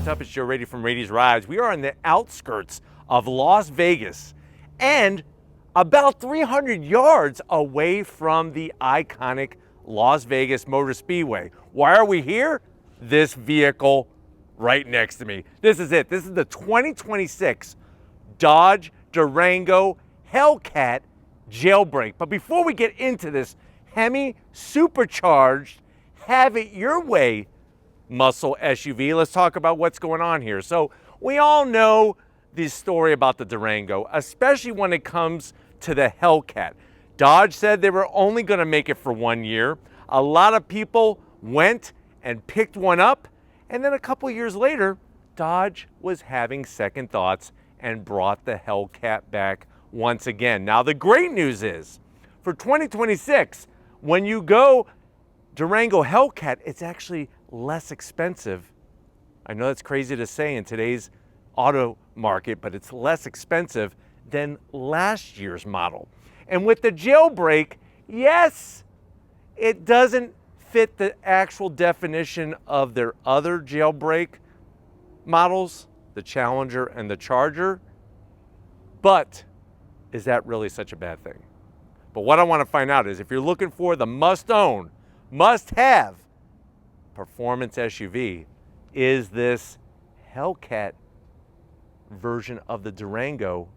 up? It's Joe Rady from Rady's Rides. We are on the outskirts of Las Vegas and about 300 yards away from the iconic Las Vegas Motor Speedway. Why are we here? This vehicle right next to me. This is it. This is the 2026 Dodge Durango Hellcat Jailbreak. But before we get into this Hemi supercharged, have it your way muscle SUV, let's talk about what's going on here. So we all know this story about the Durango, especially when it comes to the Hellcat. Dodge said they were only going to make it for 1 year. A lot of people went and picked one up, and then a couple years later, Dodge was having second thoughts and brought the Hellcat back once again. Now the great news is, for 2026, when you go Durango Hellcat, it's actually less expensive. I know that's crazy to say in today's auto market, but it's less expensive than last year's model. And with the Jailbreak, yes, it doesn't fit the actual definition of their other Jailbreak models, the Challenger and the Charger, but is that really such a bad thing? But what I want to find out is if you're looking for the must-own, must-have performance SUV, is this Hellcat version of the Durango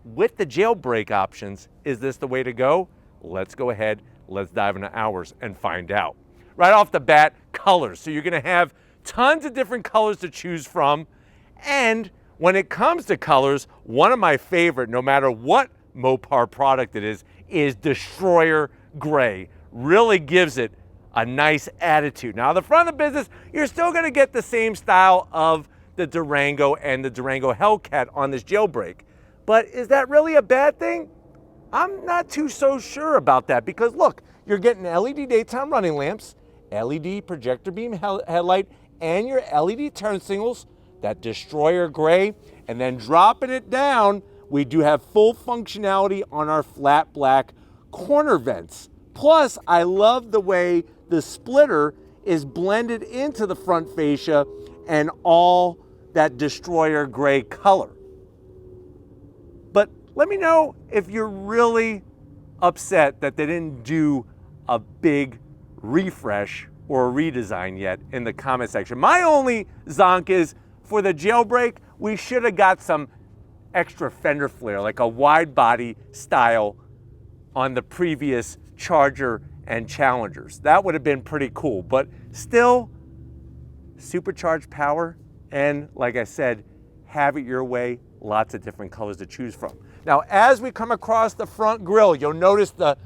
with the Jailbreak options. Is this the way to go? Let's go ahead, let's dive into ours and find out. Right off the bat, colors. So you're going to have tons of different colors to choose from, and when it comes to colors, one of my favorite, no matter what Mopar product it is Destroyer Gray. Really gives it a nice attitude. Now, the front of the business, you're still going to get the same style of the Durango and the Durango Hellcat on this Jailbreak. But is that really a bad thing? I'm not too so sure about that, because look, you're getting LED daytime running lamps, LED projector beam headlight, and your LED turn signals, that Destroyer Gray, and then dropping it down, we do have full functionality on our flat black corner vents. Plus, I love the way the splitter is blended into the front fascia and all that Destroyer Gray color. But let me know if you're really upset that they didn't do a big refresh or a redesign yet in the comment section. My only zonk is, for the Jailbreak, we should have got some extra fender flare, like a wide body style on the previous Charger and Challengers. That would have been pretty cool, but still supercharged power, and like I said, have it your way, lots of different colors to choose from. Now, as we come across the front grille, you'll notice the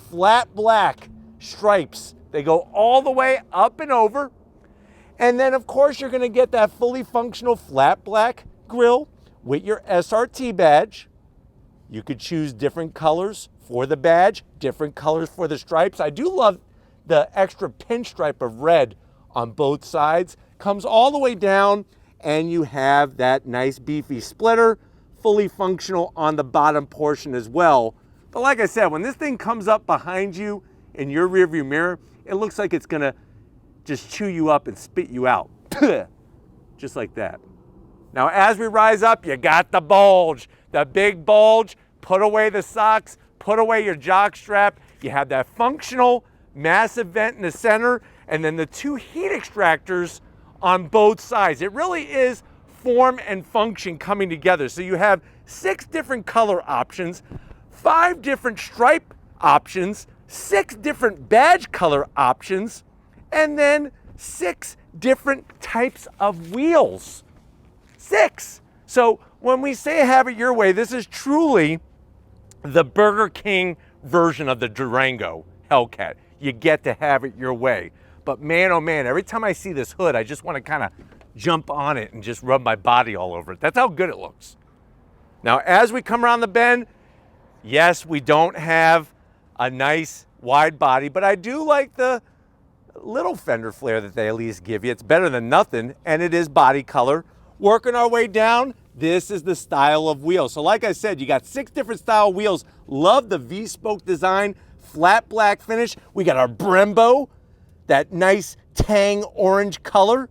flat black stripes. They go all the way up and over. And then, of course, you're going to get that fully functional flat black grille with your SRT badge. You could choose different colors for the badge, different colors for the stripes. I do love the extra pinstripe of red on both sides. Comes all the way down, and you have that nice beefy splitter, fully functional on the bottom portion as well. But like I said, when this thing comes up behind you in your rearview mirror, it looks like it's going to just chew you up and spit you out. Just like that. Now, as we rise up, you got the bulge, the big bulge. Put away the socks, put away your jock strap. You have that functional massive vent in the center, and then the two heat extractors on both sides. It really is form and function coming together. So you have 6 different color options, 5 different stripe options, 6 different badge color options, and then 6 different types of wheels. 6. So when we say have it your way, this is truly the Burger King version of the Durango Hellcat. You get to have it your way. But man, oh man, every time I see this hood, I just want to kind of jump on it and just rub my body all over it. That's how good it looks. Now, as we come around the bend, yes, we don't have a nice wide body, but I do like the little fender flare that they at least give you. It's better than nothing, and it is body color. Working our way down, this is the style of wheel. So like I said, you got 6 different style wheels. Love the V-spoke design, flat black finish. We got our Brembo, that nice tang orange color.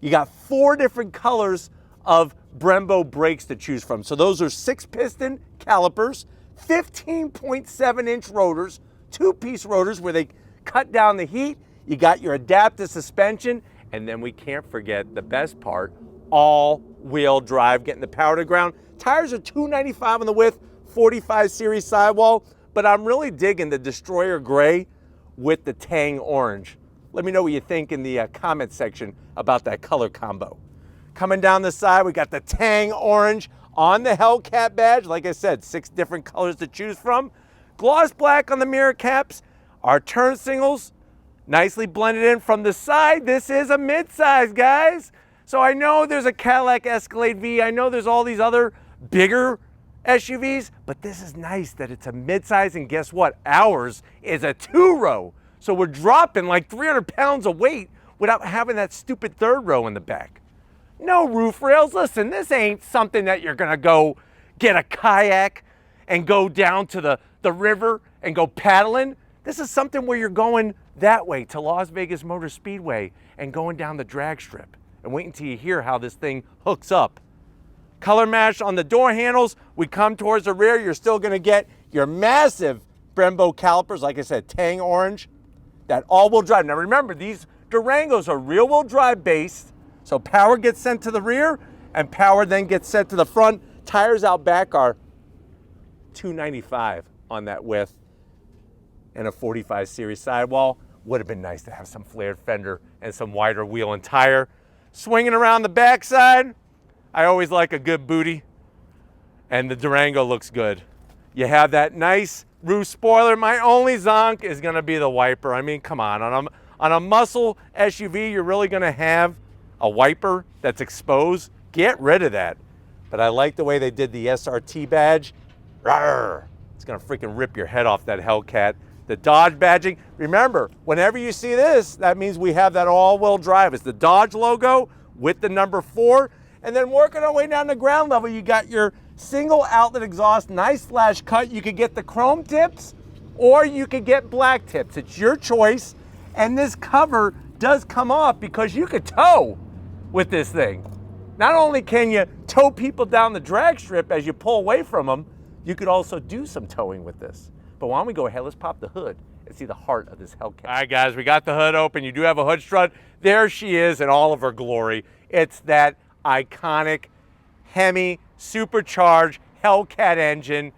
You got 4 different colors of Brembo brakes to choose from. So those are 6-piston calipers, 15.7-inch rotors, 2-piece rotors where they cut down the heat. You got your adaptive suspension, and then we can't forget the best part, all-wheel drive, getting the power to the ground. Tires are $295 on the width, 45 series sidewall, but I'm really digging the Destroyer Gray with the Tang Orange. Let me know what you think in the comment section about that color combo. Coming down the side, we got the Tang Orange on the Hellcat badge. Like I said, 6 different colors to choose from. Gloss black on the mirror caps. Our turn signals, nicely blended in from the side. This is a midsize, guys. So I know there's a Cadillac Escalade V. I know there's all these other bigger SUVs, but this is nice that it's a midsize, and guess what? Ours is a 2-row. So we're dropping like 300 pounds of weight without having that stupid 3rd row in the back. No roof rails. Listen, this ain't something that you're gonna go get a kayak and go down to the river and go paddling. This is something where you're going that way to Las Vegas Motor Speedway and going down the drag strip. And wait until you hear how this thing hooks up. Color match on the door handles. We come towards the rear, you're still gonna get your massive Brembo calipers, like I said, Tang Orange. That all-wheel drive. Now remember, these Durangos are rear-wheel drive based, so power gets sent to the rear and power then gets sent to the front. Tires out back are $295 on that width and a 45 series sidewall. Would have been nice to have some flared fender and some wider wheel and tire. Swinging around the backside, I always like a good booty, and the Durango looks good. You have that nice roof spoiler. My only zonk is gonna be the wiper. I mean, come on a muscle SUV, you're really gonna have a wiper that's exposed? Get rid of that. But I like the way they did the SRT badge. Rawr. It's gonna freaking rip your head off, that Hellcat. The Dodge badging. Remember, whenever you see this, that means we have that all-wheel drive. It's the Dodge logo with the number 4. And then working our way down the ground level, you got your single outlet exhaust, nice slash cut. You could get the chrome tips or you could get black tips. It's your choice. And this cover does come off because you could tow with this thing. Not only can you tow people down the drag strip as you pull away from them, you could also do some towing with this. But why don't we go ahead, let's pop the hood and see the heart of this Hellcat. All right, guys, we got the hood open. You do have a hood strut. There she is in all of her glory. It's that iconic Hemi supercharged Hellcat engine.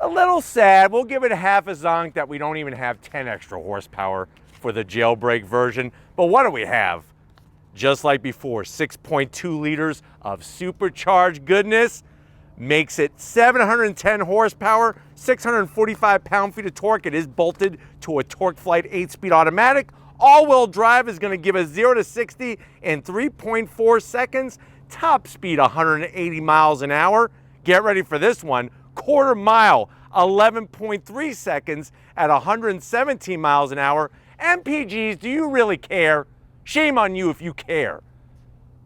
A little sad. We'll give it a half a zonk that we don't even have 10 extra horsepower for the jailbreak version. But what do we have? Just like before, 6.2 liters of supercharged goodness. Makes it 710 horsepower, 645 pound-feet of torque. It is bolted to a TorqueFlite 8-speed automatic. All-wheel drive is going to give us 0 to 60 in 3.4 seconds. Top speed 180 miles an hour. Get ready for this one. Quarter mile, 11.3 seconds at 117 miles an hour. MPGs, do you really care? Shame on you if you care.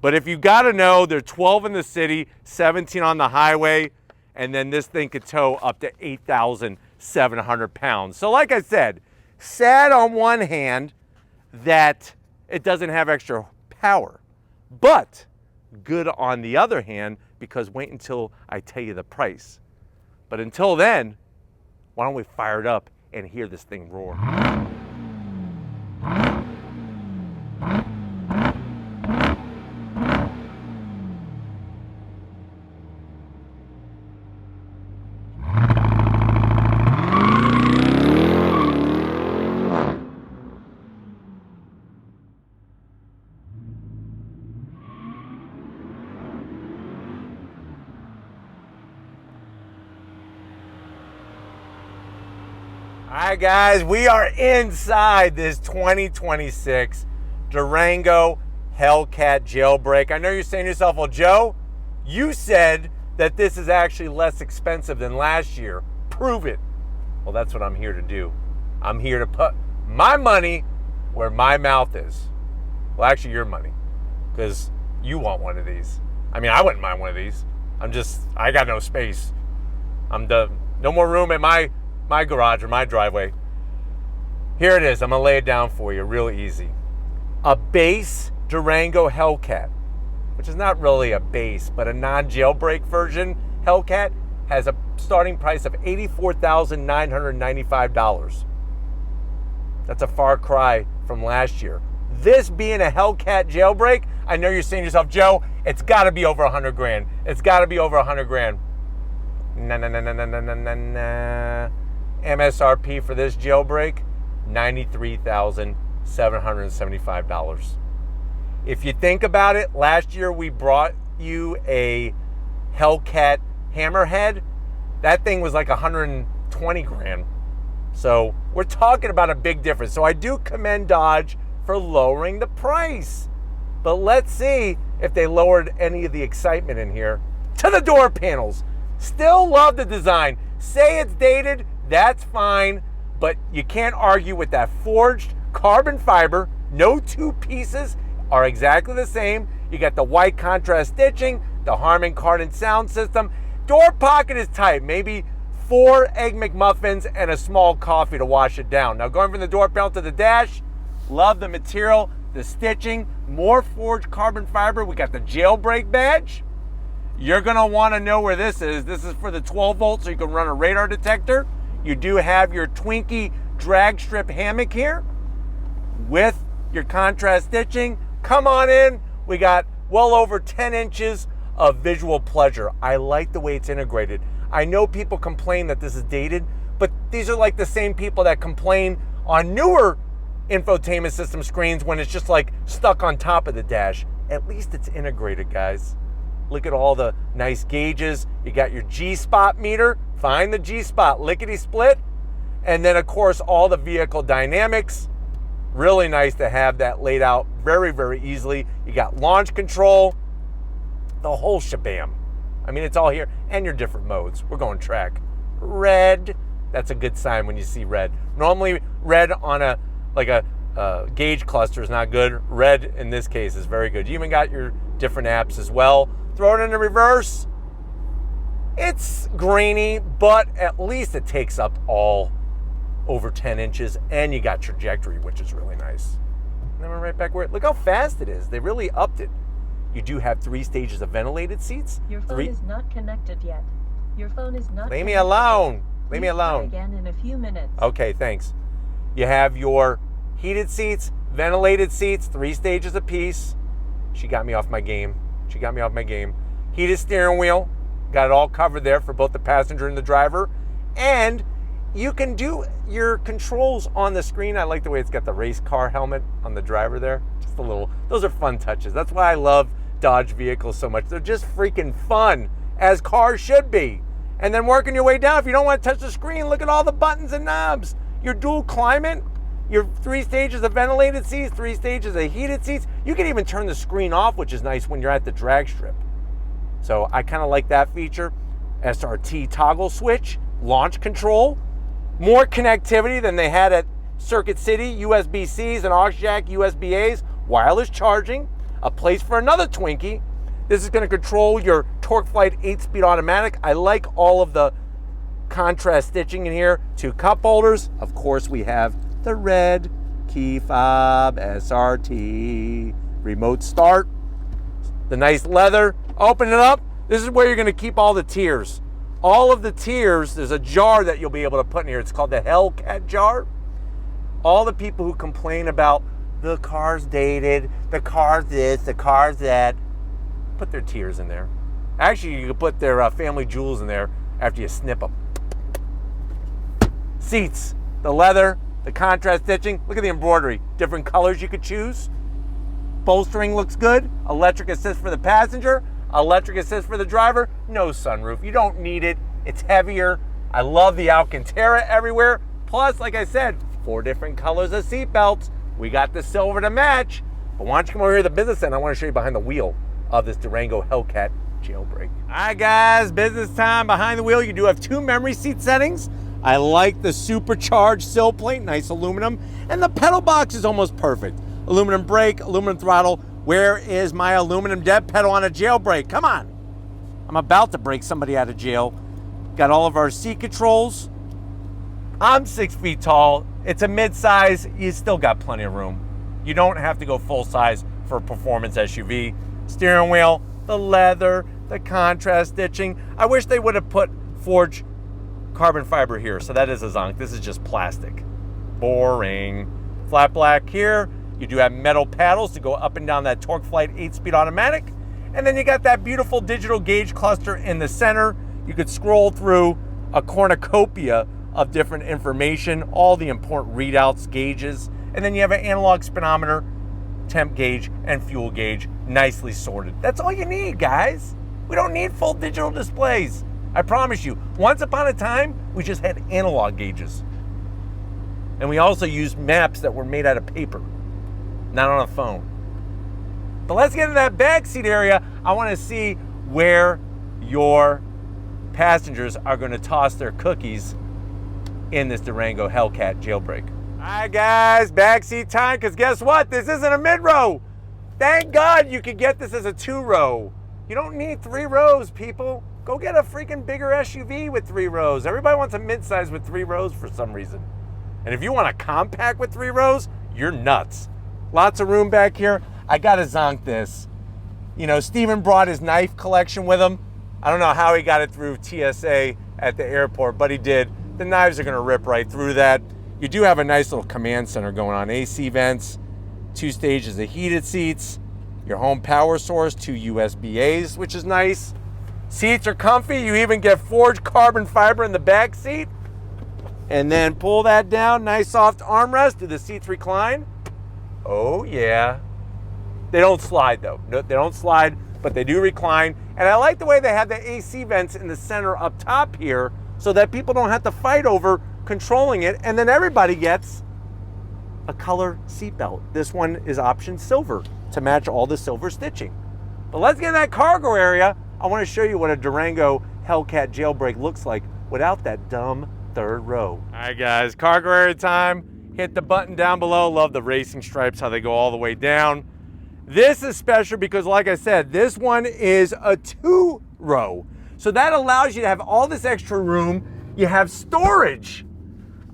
But if you got to know, they're 12 in the city, 17 on the highway, and then this thing could tow up to 8,700 pounds. So like I said, sad on one hand that it doesn't have extra power, but good on the other hand, because wait until I tell you the price. But until then, why don't we fire it up and hear this thing roar? All right, guys, we are inside this 2026 Durango Hellcat Jailbreak. I know you're saying to yourself, well, Joe, you said that this is actually less expensive than last year. Prove it. Well, that's what I'm here to do. I'm here to put my money where my mouth is. Well, actually, your money, because you want one of these. I mean, I wouldn't mind one of these. I got no space. No more room in my garage or my driveway. Here it is. I'm gonna lay it down for you real easy. A base Durango Hellcat, which is not really a base, but a non-jailbreak version Hellcat, has a starting price of $84,995. That's a far cry from last year. This being a Hellcat Jailbreak, I know you're saying to yourself, Joe, it's got to be over 100 grand. It's got to be over 100 grand. Nah. MSRP for this Jailbreak, $93,775. If you think about it, last year we brought you a Hellcat Hammerhead. That thing was like 120 grand. So we're talking about a big difference. So I do commend Dodge for lowering the price. But let's see if they lowered any of the excitement in here. To the door panels. Still love the design. Say it's dated, that's fine. But you can't argue with that forged carbon fiber. No two pieces are exactly the same. You got the white contrast stitching, the Harman Kardon sound system. Door pocket is tight. Maybe 4 Egg McMuffins and a small coffee to wash it down. Now going from the door panel to the dash, love the material, the stitching, more forged carbon fiber. We got the Jailbreak badge. You're gonna wanna know where this is. This is for the 12 volt so you can run a radar detector. You do have your Twinkie drag strip hammock here with your contrast stitching. Come on in. We got well over 10 inches of visual pleasure. I like the way it's integrated. I know people complain that this is dated, but these are like the same people that complain on newer infotainment system screens when it's just like stuck on top of the dash. At least it's integrated, guys. Look at all the nice gauges. You got your G-spot meter. Find the G-spot, lickety split. And then of course, all the vehicle dynamics. Really nice to have that laid out very, very easily. You got launch control, the whole shabam. I mean, it's all here, and your different modes. We're going track. Red, that's a good sign when you see red. Normally, red on a gauge cluster is not good. Red, in this case, is very good. You even got your different apps as well. Throw it into reverse. It's grainy, but at least it takes up all over 10 inches, and you got trajectory, which is really nice. And then we're right back where, look how fast it is. They really upped it. You do have 3 stages of ventilated seats. Your phone is not connected yet. Your phone is not Leave me alone. Leave me alone. Try again in a few minutes. Okay, thanks. You have your heated seats, ventilated seats, 3 stages apiece. She got me off my game. She got me off my game. Heated steering wheel. Got it all covered there for both the passenger and the driver. And you can do your controls on the screen. I like the way it's got the race car helmet on the driver there. Just a little, those are fun touches. That's why I love Dodge vehicles so much. They're just freaking fun, as cars should be. And then working your way down, if you don't want to touch the screen, look at all the buttons and knobs. Your dual climate, your 3 stages of ventilated seats, 3 stages of heated seats. You can even turn the screen off, which is nice when you're at the drag strip. So I kind of like that feature. SRT toggle switch, launch control, more connectivity than they had at Circuit City, USB-Cs and aux jack USB-As, wireless charging, a place for another Twinkie. This is going to control your TorqueFlite 8-speed automatic. I like all of the contrast stitching in here. 2 cup holders. Of course, we have the red key fob, SRT, remote start, the nice leather. Open it up. This is where you're going to keep all the tiers. All of the tiers, there's a jar that you'll be able to put in here. It's called the Hellcat jar. All the people who complain about the car's dated, the car's this, the car's that, put their tiers in there. Actually, you can put their family jewels in there after you snip them. Seats, the leather, the contrast stitching. Look at the embroidery. Different colors you could choose. Bolstering looks good. Electric assist for the passenger. Electric assist for the driver. No sunroof. You don't need it. It's heavier. I love the Alcantara everywhere. Plus, like I said, 4 different colors of seat belts. We got the silver to match. But why don't you come over here to the business center? I want to show you behind the wheel of this Durango Hellcat Jailbreak. All right, guys, business time behind the wheel. You do have 2 memory seat settings. I like the supercharged sill plate, nice aluminum. And the pedal box is almost perfect. Aluminum brake, aluminum throttle. Where is my aluminum dead pedal on a Jailbreak? Come on. I'm about to break somebody out of jail. Got all of our seat controls. I'm 6 feet tall. It's a mid-size. You still got plenty of room. You don't have to go full size for a performance SUV. Steering wheel, the leather, the contrast stitching. I wish they would have put forged carbon fiber here. So that is a zonk. This is just plastic. Boring. Flat black here. You do have metal paddles to go up and down that Torque Flight 8-speed automatic. And then you got that beautiful digital gauge cluster in the center. You could scroll through a cornucopia of different information, all the important readouts, gauges. And then you have an analog speedometer, temp gauge, and fuel gauge, nicely sorted. That's all you need, guys. We don't need full digital displays. I promise you, once upon a time, we just had analog gauges. And we also used maps that were made out of paper, not on a phone. But let's get into that backseat area. I want to see where your passengers are going to toss their cookies in this Durango Hellcat Jailbreak. All right, guys, backseat time, because guess what? This isn't a mid-row. Thank God you could get this as a 2-row. You don't need 3 rows, people. Go get a freaking bigger SUV with 3 rows. Everybody wants a midsize with 3 rows for some reason. And if you want a compact with 3 rows, you're nuts. Lots of room back here. I gotta zonk this. You know, Steven brought his knife collection with him. I don't know how he got it through TSA at the airport, but he did. The knives are gonna rip right through that. You do have a nice little command center going on. AC vents, 2 stages of heated seats, your home power source, 2 USB-As, which is nice. Seats are comfy. You even get forged carbon fiber in the back seat. And then pull that down, nice soft armrest. Do the seats recline? Oh yeah. They don't slide though. No, they don't slide, but they do recline. And I like the way they have the AC vents in the center up top here so that people don't have to fight over controlling it. And then everybody gets a color seatbelt. This one is option silver to match all the silver stitching. But let's get in that cargo area. I want to show you what a Durango Hellcat Jailbreak looks like without that dumb 3rd row. All right, guys, cargo area time. Hit the button down below. Love the racing stripes, how they go all the way down. This is special because, like I said, this one is a 2-row. So that allows you to have all this extra room. You have storage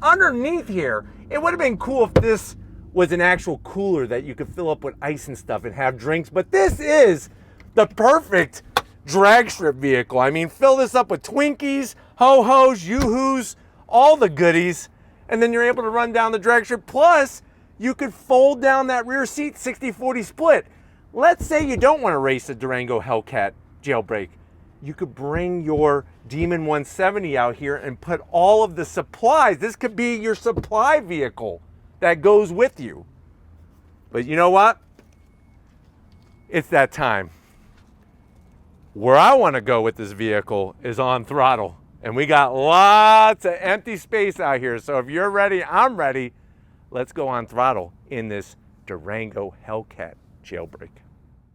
underneath here. It would have been cool if this was an actual cooler that you could fill up with ice and stuff and have drinks, but this is the perfect drag strip vehicle. I mean, fill this up with Twinkies, ho-hos, yoo-hoos, all the goodies, and then you're able to run down the drag strip. Plus, you could fold down that rear seat 60-40 split. Let's say you don't want to race a Durango Hellcat Jailbreak. You could bring your Demon 170 out here and put all of the supplies. This could be your supply vehicle that goes with you. But you know what? It's that time. Where I want to go with this vehicle is on throttle. And we got lots of empty space out here. So if you're ready, I'm ready. Let's go on throttle in this Durango Hellcat Jailbreak.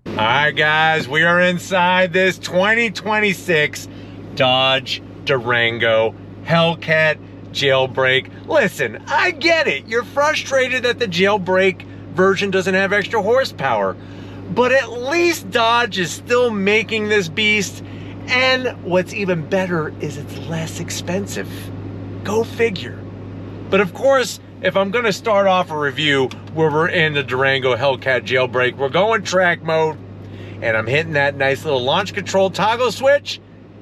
All right, guys, we are inside this 2026 Dodge Durango Hellcat Jailbreak. Listen, I get it. You're frustrated that the Jailbreak version doesn't have extra horsepower. But at least Dodge is still making this beast. And what's even better is it's less expensive. Go figure. But of course, if I'm gonna start off a review where we're in the Durango Hellcat Jailbreak, we're going track mode, and I'm hitting that nice little launch control toggle switch.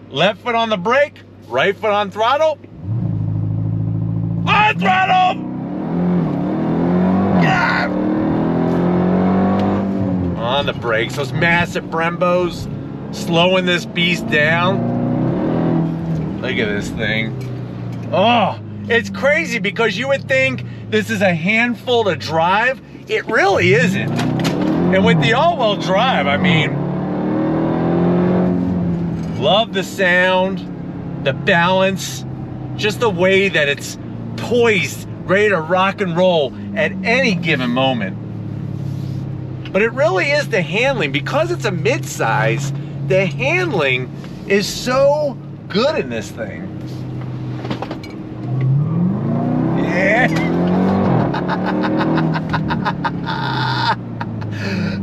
Left foot on the brake, right foot on throttle. On throttle! Yeah! On the brakes, those massive Brembos, slowing this beast down. Look at this thing. Oh, it's crazy because you would think this is a handful to drive. It really isn't. And with the all-wheel drive, I mean, love the sound, the balance, just the way that it's poised, ready to rock and roll at any given moment. But it really is the handling. Because it's a mid-size, the handling is so good in this thing. Yeah.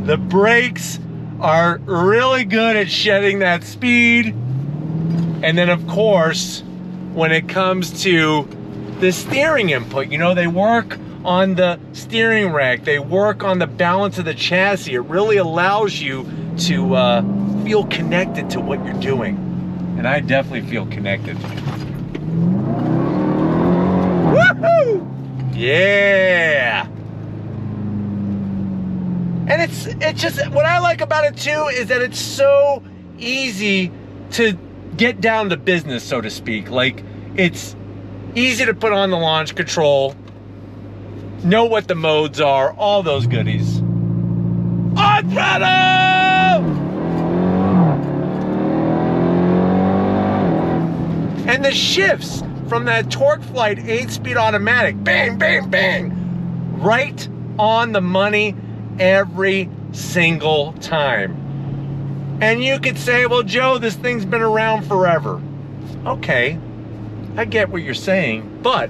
The brakes are really good at shedding that speed. And then of course, when it comes to the steering input, you know, they work on the steering rack. They work on the balance of the chassis. It really allows you to feel connected to what you're doing. And I definitely feel connected. Woohoo! Yeah! And it's just, what I like about it too is that it's so easy to get down to business, so to speak. Like, it's easy to put on the launch control, know what the modes are, all those goodies. On throttle! And the shifts from that Torque Flight 8-speed automatic, bang, bang, bang, right on the money every single time. And you could say, well, Joe, this thing's been around forever. Okay, I get what you're saying, but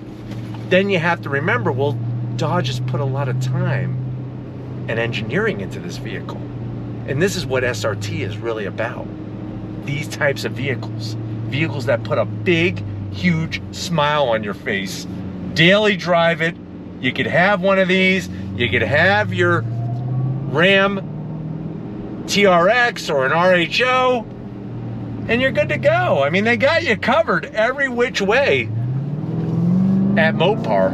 then you have to remember, well, Dodge has put a lot of time and engineering into this vehicle. And this is what SRT is really about. These types of vehicles. Vehicles that put a big, huge smile on your face. Daily drive it. You could have one of these. You could have your Ram TRX or an RHO, and you're good to go. I mean, they got you covered every which way at Mopar.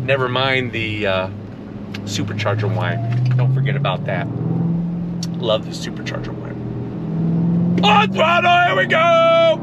Never mind the supercharger whine. Don't forget about that. Love the supercharger whine. On throttle, here we go!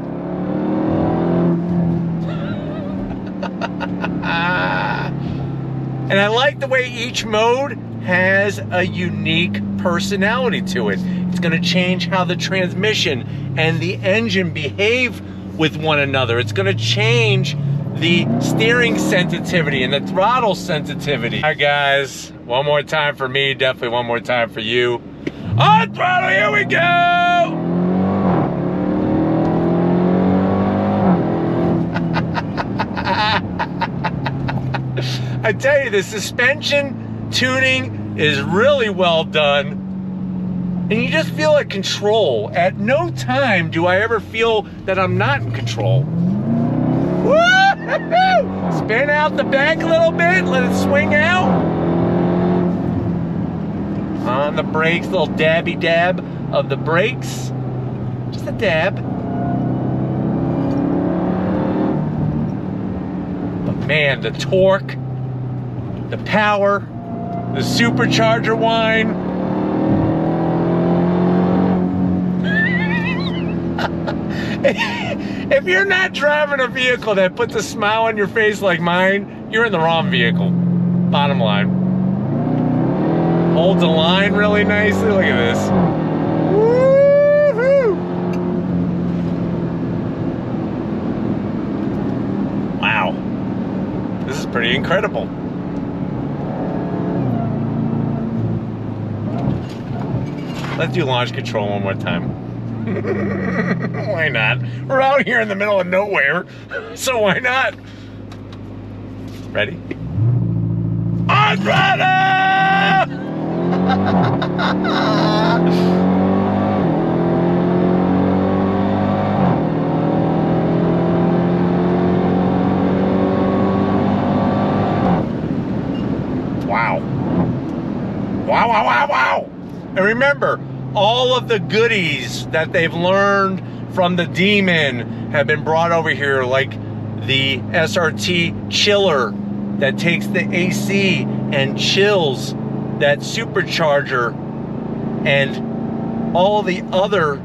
And I like the way each mode has a unique personality to it. It's going to change how the transmission and the engine behave with one another. It's going to change the steering sensitivity and the throttle sensitivity. All right, guys, one more time for me, definitely one more time for you. On throttle, here we go! I tell you, the suspension tuning is really well done. And you just feel at control. At no time do I ever feel that I'm not in control. Woo-hoo-hoo! Spin out the back a little bit, let it swing out. On the brakes, little dabby dab of the brakes. Just a dab. But man, the torque, the power, the supercharger whine. If you're not driving a vehicle that puts a smile on your face like mine, you're in the wrong vehicle. Bottom line. Holds the line really nicely. Look at this. Woo-hoo! Wow. This is pretty incredible. Let's do launch control one more time. Why not? We're out here in the middle of nowhere, so why not? Ready? On throttle! Wow. Wow, wow, wow, wow. And remember, all of the goodies that they've learned from the Demon have been brought over here, like the SRT chiller that takes the AC and chills that supercharger, and all the other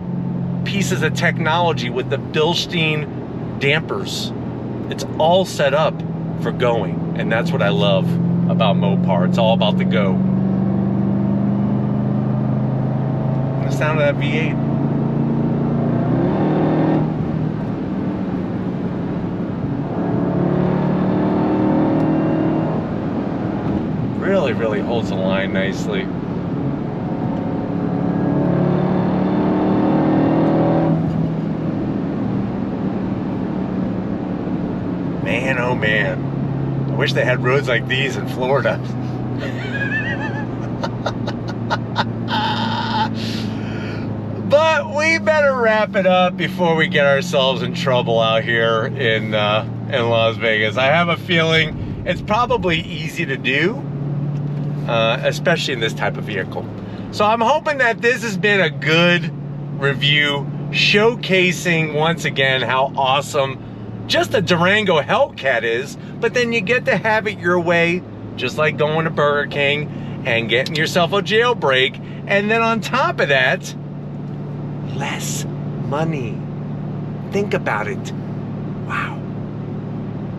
pieces of technology with the Bilstein dampers. It's all set up for going, and that's what I love about Mopar. It's all about the go. The sound of that V8. Really, really holds the line nicely. Man, oh man. I wish they had roads like these in Florida. But we better wrap it up before we get ourselves in trouble out here in Las Vegas. I have a feeling It's probably easy to do, especially in this type of vehicle. So I'm hoping that this has been a good review, showcasing once again how awesome just a Durango Hellcat is, but then you get to have it your way, just like going to Burger King and getting yourself a jailbreak, and then on top of that, less money. Think about it. Wow.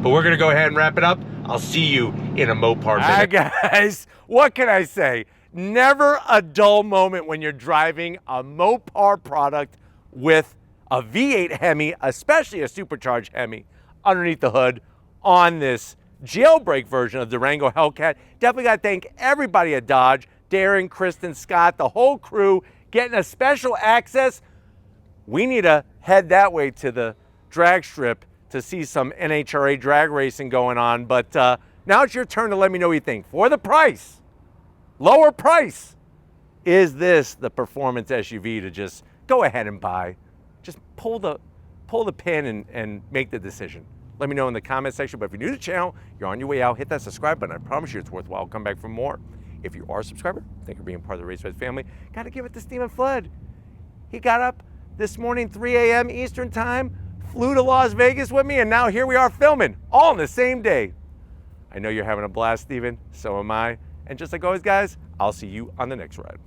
But we're gonna go ahead and wrap it up. I'll see you in a Mopar minute. All right, guys, what can I say? Never a dull moment when you're driving a Mopar product with a V8 Hemi, especially a supercharged Hemi, underneath the hood on this jailbreak version of Durango Hellcat. Definitely got to thank everybody at Dodge, Darren, Kristen, Scott, the whole crew, getting a special access. We need to head that way to the drag strip to see some NHRA drag racing going on. But now it's your turn to let me know what you think. For the price, lower price, is this the performance SUV to just go ahead and buy? Just pull the pin and make the decision. Let me know in the comment section. But if you're new to the channel, you're on your way out, hit that subscribe button. I promise you it's worthwhile. Come back for more. If you are a subscriber, thank you for being part of the Race Fest family. Got to give it to Stephen Flood. He got up this morning, 3 a.m. Eastern time, flew to Las Vegas with me, and now here we are filming, all in the same day. I know you're having a blast, Stephen. So am I. And just like always, guys, I'll see you on the next ride.